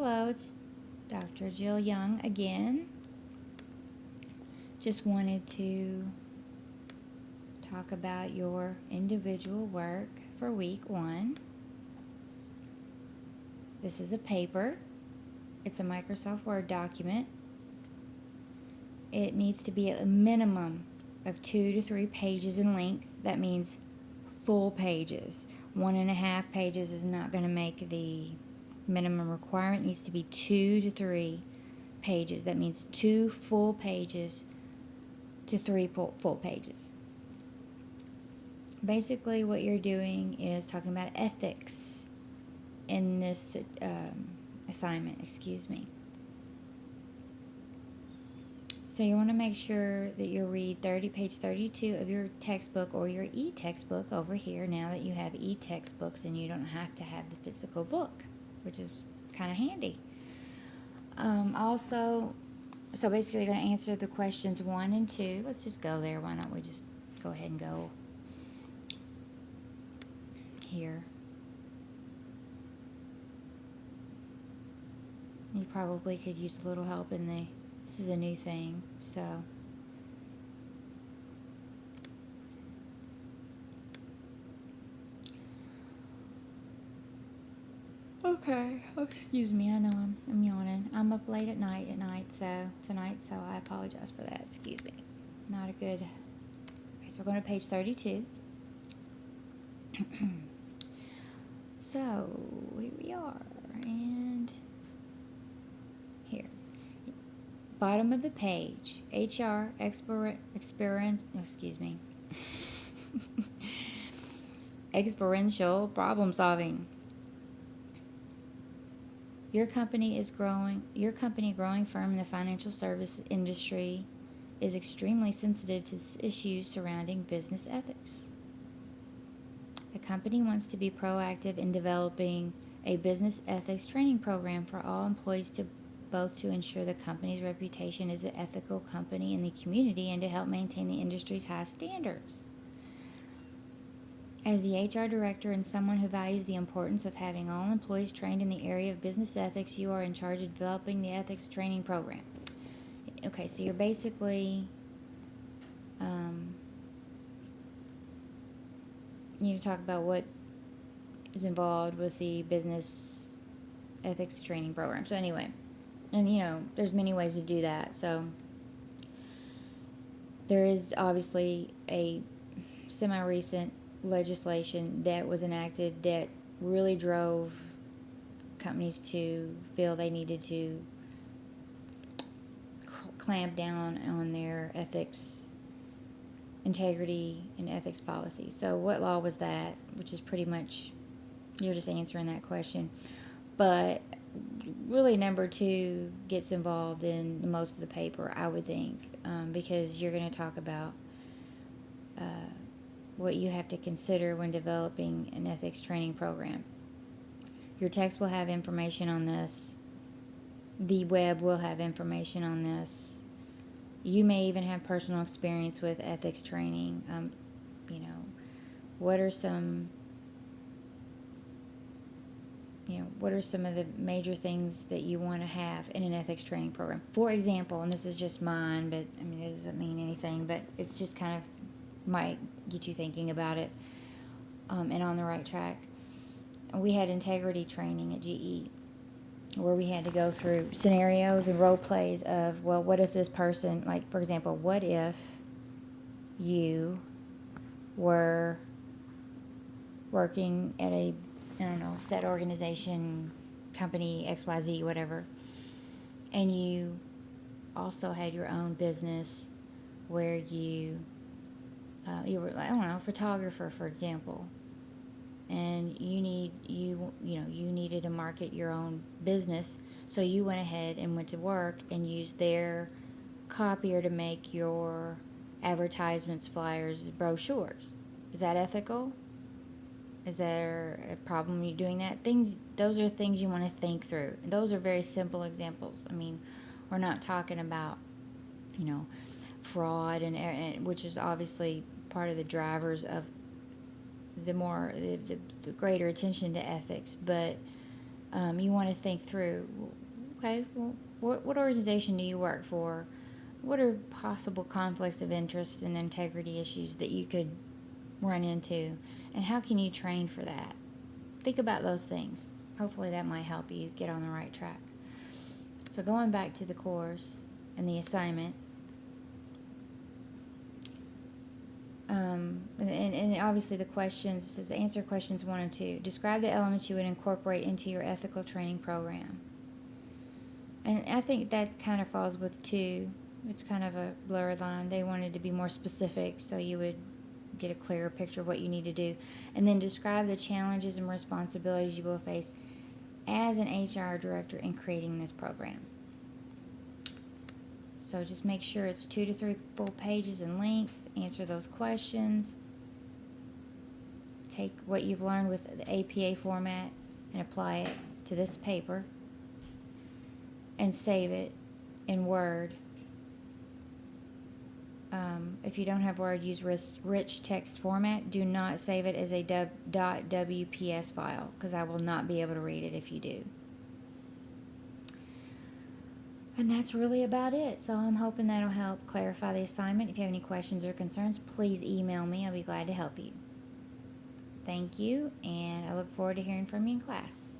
Hello, it's Dr. Jill Young again. Just wanted to talk about your individual work for week 1. This is a paper. It's a Microsoft Word document. It needs to be at a minimum of 2 to 3 pages in length. That means full pages. 1.5 pages is not going to make the minimum requirement. It needs to be 2 to 3 pages. That means 2 full pages to 3 full pages. Basically, what you're doing is talking about ethics in this assignment. So you want to make sure that you read page 32 of your textbook or your e-textbook over here, now that you have e-textbooks and you don't have to have the physical book, which is kind of handy. So basically you're going to answer the questions 1 and 2. Let's just go there. Why don't we just go ahead and go here. You probably could use a little help in this is a new thing, so. Okay, excuse me, I know I'm yawning. I'm up late at night so I apologize for that. Excuse me. Not a good. Okay, so we're going to page 32. So, here we are, and here. Bottom of the page, HR experiential problem solving. Your company, growing firm in the financial service industry, is extremely sensitive to issues surrounding business ethics. The company wants to be proactive in developing a business ethics training program for all employees to ensure the company's reputation as an ethical company in the community and to help maintain the industry's high standards. As the HR director and someone who values the importance of having all employees trained in the area of business ethics, you are in charge of developing the ethics training program. Okay, so you're basically, you need to talk about what is involved with the business ethics training program. So anyway, and there's many ways to do that. So there is obviously a semi-recent legislation that was enacted that really drove companies to feel they needed to clamp down on their ethics, integrity, and ethics policy. So what law was that? Which is pretty much, you're just answering that question. But really number 2 gets involved in most of the paper, I would think, because you're going to talk about what you have to consider when developing an ethics training program. Your text will have information on this. The web will have information on this. You may even have personal experience with ethics training. What are some of the major things that you want to have in an ethics training program? For example, and this is just mine, but it doesn't mean anything, but it's just kind of might get you thinking about it and on the right track. We had integrity training at GE where we had to go through scenarios and role plays of, well, what if this person, like, for example, what if you were working at a, set organization, company, XYZ, whatever, and you also had your own business where you were, a photographer, for example, and you needed to market your own business, so you went ahead and went to work and used their copier to make your advertisements, flyers, brochures. Is that ethical? Is there a problem you doing that? Those are things you want to think through. Those are very simple examples. We're not talking about, fraud and which is obviously part of the drivers of the greater attention to ethics, but You want to think through, okay, well, what organization do you work for? What are possible conflicts of interest and integrity issues that you could run into? And how can you train for that? Think about those things. Hopefully that might help you get on the right track. So going back to the course and the assignment, and obviously the questions, it says answer questions 1 and 2. Describe the elements you would incorporate into your ethical training program. And I think that kind of falls with 2. It's kind of a blurred line. They wanted to be more specific so you would get a clearer picture of what you need to do. And then describe the challenges and responsibilities you will face as an HR director in creating this program. So just make sure it's 2 to 3 full pages in length. Answer those questions. Take what you've learned with the APA format and apply it to this paper. And save it in Word. If you don't have Word, use rich text format. Do not save it as a .wps file, because I will not be able to read it if you do. And that's really about it. So I'm hoping that'll help clarify the assignment. If you have any questions or concerns, please email me. I'll be glad to help you. Thank you, and I look forward to hearing from you in class.